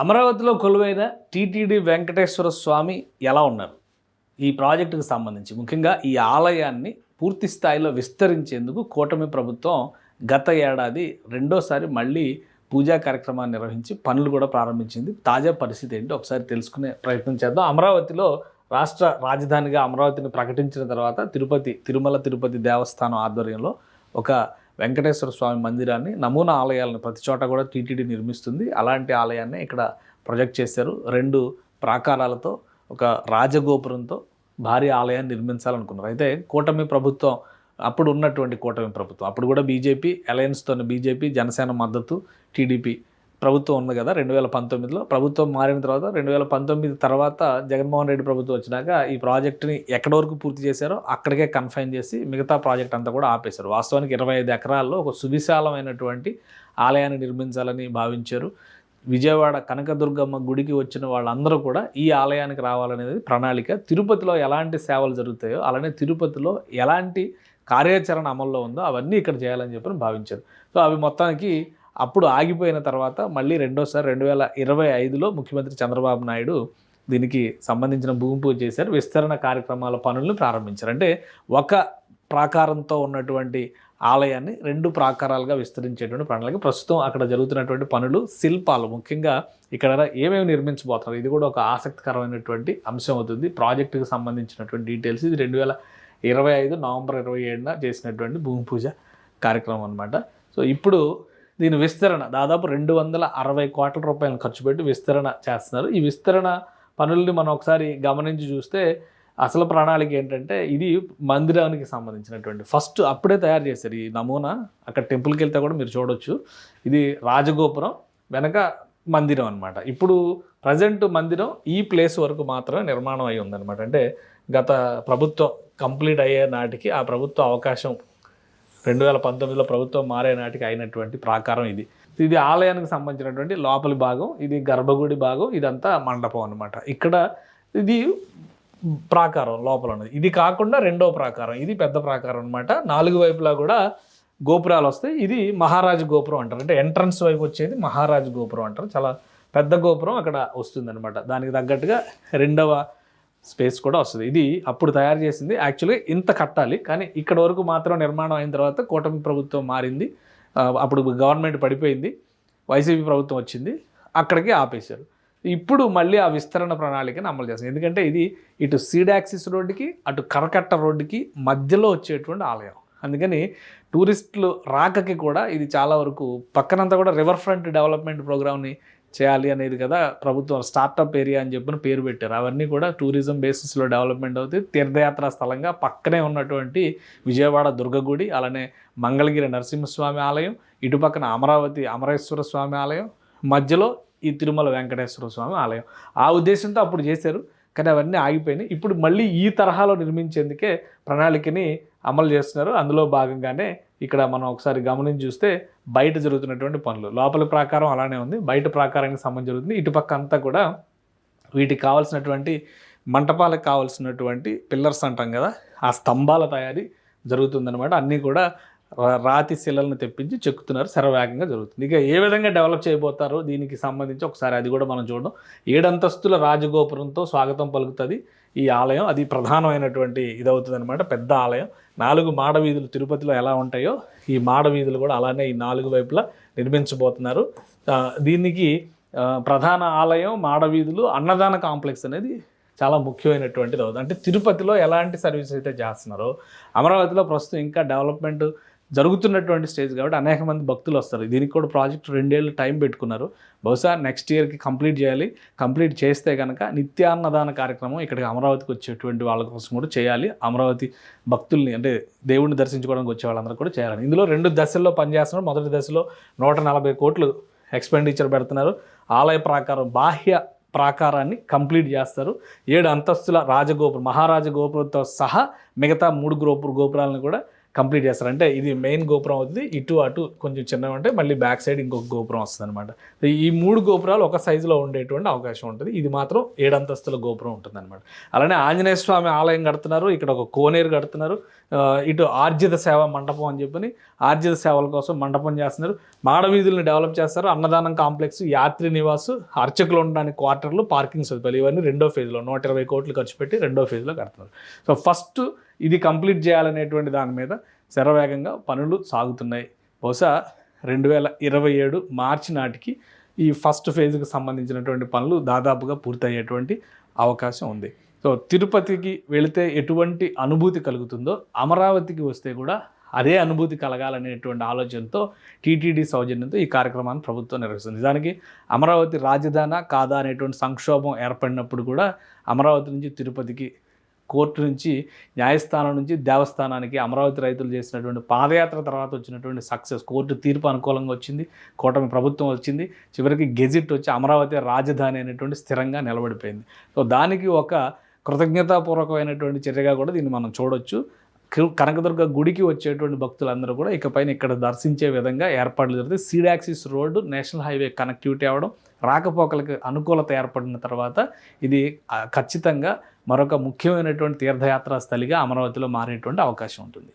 అమరావతిలో కొలువైన టీటీడీ వెంకటేశ్వర స్వామి ఎలా ఉన్నారు? ఈ ప్రాజెక్టుకు సంబంధించి ముఖ్యంగా ఈ ఆలయాన్ని పూర్తి స్థాయిలో విస్తరించేందుకు కూటమి ప్రభుత్వం గత ఏడాది రెండోసారి మళ్ళీ పూజా కార్యక్రమాన్ని నిర్వహించి పనులు కూడా ప్రారంభించింది. తాజా పరిస్థితి ఏంటో ఒకసారి తెలుసుకునే ప్రయత్నం చేద్దాం. అమరావతిలో రాష్ట్ర రాజధానిగా అమరావతిని ప్రకటించిన తర్వాత తిరుమల తిరుపతి దేవస్థానం ఆధ్వర్యంలో ఒక వెంకటేశ్వర స్వామి మందిరాన్ని, నమూనా ఆలయాలను ప్రతి చోట కూడా టీటీడీ నిర్మిస్తుంది. అలాంటి ఆలయాన్ని ఇక్కడ ప్రొజెక్ట్ చేశారు. 2 ప్రాకారాలతో ఒక రాజగోపురంతో భారీ ఆలయాన్ని నిర్మించాలనుకున్నారు. అయితే కూటమి ప్రభుత్వం, అప్పుడు ఉన్నటువంటి కూటమి ప్రభుత్వం, అప్పుడు కూడా బీజేపీ అలయన్స్తో బీజేపీ జనసేన మద్దతు టీడీపీ ప్రభుత్వం ఉంది కదా 2019లో. ప్రభుత్వం మారిన తర్వాత 2019 తర్వాత జగన్మోహన్ రెడ్డి ప్రభుత్వం వచ్చినాక ఈ ప్రాజెక్టుని ఎక్కడి వరకు పూర్తి చేశారో అక్కడికే కన్ఫైన్ చేసి మిగతా ప్రాజెక్ట్ అంతా కూడా ఆపేశారు. వాస్తవానికి 25 ఎకరాల్లో ఒక సువిశాలమైనటువంటి ఆలయాన్ని నిర్మించాలని భావించారు. విజయవాడ కనకదుర్గమ్మ గుడికి వచ్చిన వాళ్ళందరూ కూడా ఈ ఆలయానికి రావాలనేది ప్రణాళిక. తిరుపతిలో ఎలాంటి సేవలు జరుగుతాయో అలానే తిరుపతిలో ఎలాంటి కార్యాచరణ అమల్లో ఉందో అవన్నీ ఇక్కడ చేయాలని చెప్పి భావించారు. సో అవి మొత్తానికి అప్పుడు ఆగిపోయిన తర్వాత మళ్ళీ రెండోసారి 2025లో ముఖ్యమంత్రి చంద్రబాబు నాయుడు దీనికి సంబంధించిన భూమి పూజ చేశారు. విస్తరణ కార్యక్రమాల పనులను ప్రారంభించారు. అంటే ఒక ప్రాకారంతో ఉన్నటువంటి ఆలయాన్ని 2 ప్రాకారాలుగా విస్తరించేటువంటి ప్రణాళిక. ప్రస్తుతం అక్కడ జరుగుతున్నటువంటి పనులు, శిల్పాలు, ముఖ్యంగా ఇక్కడ ఏమేమి నిర్మించబోతున్నారు ఇది కూడా ఒక ఆసక్తికరమైనటువంటి అంశం అవుతుంది. ప్రాజెక్టుకు సంబంధించినటువంటి డీటెయిల్స్. ఇది 2025 నవంబర్ 27న చేసినటువంటి భూమి పూజ కార్యక్రమం అనమాట. సో ఇప్పుడు దీని విస్తరణ దాదాపు 260 కోట్ల రూపాయలను ఖర్చు పెట్టి విస్తరణ చేస్తున్నారు. ఈ విస్తరణ పనుల్ని మనం ఒకసారి గమనించి చూస్తే అసలు ప్రణాళిక ఏంటంటే, ఇది మందిరానికి సంబంధించినటువంటి ఫస్ట్ అప్పుడే తయారు చేశారు ఈ నమూనా. అక్కడ టెంపుల్కి వెళ్తే కూడా మీరు చూడొచ్చు. ఇది రాజగోపురం, వెనక మందిరం అనమాట. ఇప్పుడు ప్రజెంట్ మందిరం ఈ ప్లేస్ వరకు మాత్రమే నిర్మాణం అయి ఉందన్నమాట. అంటే గత ప్రభుత్వం కంప్లీట్ అయ్యే నాటికి, ఆ ప్రభుత్వ అవకాశం 2019లో ప్రభుత్వం మారే నాటికి అయినటువంటి ప్రాకారం ఇది. ఇది ఆలయానికి సంబంధించినటువంటి లోపలి భాగం, ఇది గర్భగుడి భాగం, ఇదంతా మండపం అనమాట. ఇక్కడ ఇది ప్రాకారం లోపల ఉన్నది. ఇది కాకుండా రెండో ప్రాకారం, ఇది పెద్ద ప్రాకారం అనమాట. 4 వైపులా కూడా గోపురాలు వస్తాయి. ఇది మహారాజు గోపురం అంటారు. అంటే ఎంట్రన్స్ వైపు వచ్చేది మహారాజు గోపురం అంటారు. చాలా పెద్ద గోపురం అక్కడ వస్తుంది అనమాట. దానికి తగ్గట్టుగా రెండవ స్పేస్ కూడా వస్తుంది. ఇది అప్పుడు తయారు చేసింది. యాక్చువల్గా ఇంత కట్టాలి, కానీ ఇక్కడ వరకు మాత్రం నిర్మాణం అయిన తర్వాత కూటమి ప్రభుత్వం మారింది. అప్పుడు గవర్నమెంట్ పడిపోయింది, వైసీపీ ప్రభుత్వం వచ్చింది, అక్కడికి ఆపేశారు. ఇప్పుడు మళ్ళీ ఆ విస్తరణ ప్రణాళికను అమలు చేస్తారు. ఎందుకంటే ఇది ఇటు సీడ్ యాక్సిస్ రోడ్డుకి, అటు కరకట్ట రోడ్డుకి మధ్యలో వచ్చేటువంటి ఆలయం. అందుకని టూరిస్టులు రాకకి కూడా ఇది చాలా వరకు, పక్కనంతా కూడా రివర్ ఫ్రంట్ డెవలప్మెంట్ ప్రోగ్రామ్ని చేయాలి అనేది కదా ప్రభుత్వం స్టార్టప్ ఏరియా అని చెప్పిన పేరు పెట్టారు. అవన్నీ కూడా టూరిజం బేసిస్లో డెవలప్మెంట్ అవుతాయి. తీర్థయాత్రా స్థలంగా పక్కనే ఉన్నటువంటి విజయవాడ దుర్గగుడి, అలానే మంగళగిరి నరసింహస్వామి ఆలయం, ఇటు పక్కన అమరావతి అమరేశ్వర స్వామి ఆలయం, మధ్యలో ఈ తిరుమల వెంకటేశ్వర స్వామి ఆలయం. ఆ ఉద్దేశంతో అప్పుడు చేశారు, కానీ అవన్నీ ఆగిపోయినాయి. ఇప్పుడు మళ్ళీ ఈ తరహాలో నిర్మించేందుకే ప్రణాళికని అమలు చేస్తున్నారు. అందులో భాగంగానే ఇక్కడ మనం ఒకసారి గమనించి చూస్తే బయట జరుగుతున్నటువంటి పనులు, లోపల ప్రాకారం అలానే ఉంది, బయట ప్రాకారానికి సంబంధించి జరుగుతుంది. ఇటుపక్క అంతా కూడా వీటికి కావాల్సినటువంటి మంటపాలకు కావాల్సినటువంటి పిల్లర్స్ అంటాం కదా, ఆ స్తంభాల తయారీ జరుగుతుందన్నమాట. అన్నీ కూడా రాతి శిలలను తెప్పించి చెక్కుతున్నారు. శరవేగంగా జరుగుతుంది. ఇక ఏ విధంగా డెవలప్ చేయబోతారో దీనికి సంబంధించి ఒకసారి అది కూడా మనం చూడడం. 7 అంతస్తుల రాజగోపురంతో స్వాగతం పలుకుతుంది ఈ ఆలయం. అది ప్రధానమైనటువంటి ఇదవుతుంది అనమాట. పెద్ద ఆలయం. 4 మాడవీధులు తిరుపతిలో ఎలా ఉంటాయో ఈ మాడవీధులు కూడా అలానే ఈ 4 వైపులా నిర్మించబోతున్నారు. దీనికి ప్రధాన ఆలయం, మాడవీధులు, అన్నదాన కాంప్లెక్స్ అనేది చాలా ముఖ్యమైనటువంటిది అవుతుంది. అంటే తిరుపతిలో ఎలాంటి సర్వీస్ అయితే చేస్తున్నారో అమరావతిలో ప్రస్తుతం ఇంకా డెవలప్మెంట్ జరుగుతున్నటువంటి స్టేజ్ కాబట్టి అనేక మంది భక్తులు వస్తారు. దీనికి కూడా ప్రాజెక్ట్ 2 ఏళ్ళు టైం పెట్టుకున్నారు. బహుశా నెక్స్ట్ ఇయర్కి కంప్లీట్ చేయాలి. కంప్లీట్ చేస్తే కనుక నిత్యాన్నదాన కార్యక్రమం ఇక్కడికి అమరావతికి వచ్చేటువంటి వాళ్ళ కోసం కూడా చేయాలి. అమరావతి భక్తుల్ని, అంటే దేవుడిని దర్శించుకోవడానికి వచ్చే వాళ్ళందరూ కూడా చేయాలి. ఇందులో 2 దశల్లో పనిచేస్తున్నారు. మొదటి దశలో 140 కోట్లు ఎక్స్పెండిచర్ పెడుతున్నారు. ఆలయ ప్రాకారం, బాహ్య ప్రాకారాన్ని కంప్లీట్ చేస్తారు. 7 అంతస్తుల రాజగోపురం, మహారాజ గోపురంతో సహా మిగతా 3 గోపురాలను కూడా కంప్లీట్ చేస్తారు. అంటే ఇది మెయిన్ గోపురం అవుతుంది, ఇటు అటు కొంచెం చిన్నగా ఉంటే మళ్ళీ బ్యాక్ సైడ్ ఇంకొక గోపురం వస్తుంది అనమాట. ఈ 3 గోపురాలు ఒక సైజులో ఉండేటువంటి అవకాశం ఉంటుంది. ఇది మాత్రం 7 అంతస్తుల గోపురం ఉంటుంది అనమాట. అలానే ఆంజనేయ స్వామి ఆలయం కడుతున్నారు, ఇక్కడ ఒక కోనేరు కడుతున్నారు, ఇటు ఆర్జిత సేవ మండపం అని చెప్పని ఆర్జిత సేవల కోసం మండపం చేస్తున్నారు, మాడవీధులను డెవలప్ చేస్తారు, అన్నదానం కాంప్లెక్స్, యాత్రి నివాసు, అర్చకులు ఉండడానికి క్వార్టర్లు, పార్కింగ్ సదుపాయాలు ఇవన్నీ రెండో ఫేజ్లో 120 కోట్లు ఖర్చు పెట్టి రెండో ఫేజ్లో కడుతున్నారు. సో ఫస్ట్ ఇది కంప్లీట్ చేయాలనేటువంటి దాని మీద శరవేగంగా పనులు సాగుతున్నాయి. బహుశా 2027 మార్చి నాటికి ఈ ఫస్ట్ ఫేజ్కి సంబంధించినటువంటి పనులు దాదాపుగా పూర్తయ్యేటువంటి అవకాశం ఉంది. సో తిరుపతికి వెళితే ఎటువంటి అనుభూతి కలుగుతుందో అమరావతికి వస్తే కూడా అదే అనుభూతి కలగాలనేటువంటి ఆలోచనతో టీటీడీ సౌజన్యంతో ఈ కార్యక్రమాన్ని ప్రభుత్వం నిర్వహిస్తుంది. నిజానికి అమరావతి రాజధాని కాదా అనేటువంటి సంక్షోభం ఏర్పడినప్పుడు కూడా అమరావతి నుంచి తిరుపతికి, కోర్టు నుంచి న్యాయస్థానం నుంచి దేవస్థానానికి అమరావతి రైతులు చేసినటువంటి పాదయాత్ర తర్వాత వచ్చినటువంటి సక్సెస్, కోర్టు తీర్పు అనుకూలంగా వచ్చింది, కూటమి ప్రభుత్వం వచ్చింది, చివరికి గెజిట్ వచ్చి అమరావతి రాజధాని అనేటువంటి స్థిరంగా నిలబడిపోయింది. సో దానికి ఒక కృతజ్ఞతాపూర్వకమైనటువంటి చర్యగా కూడా దీన్ని మనం చూడొచ్చు. కనకదుర్గ గుడికి వచ్చేటువంటి భక్తులందరూ కూడా ఇకపైన ఇక్కడ దర్శించే విధంగా ఏర్పాట్లు జరుగుతాయి. సీడాక్సిస్ రోడ్డు నేషనల్ హైవే కనెక్టివిటీ అవ్వడం, రాకపోకలకు అనుకూలత ఏర్పడిన తర్వాత ఇది ఖచ్చితంగా మరొక ముఖ్యమైనటువంటి తీర్థయాత్రా స్థలిగా అమరావతిలో మారేటువంటి అవకాశం ఉంటుంది.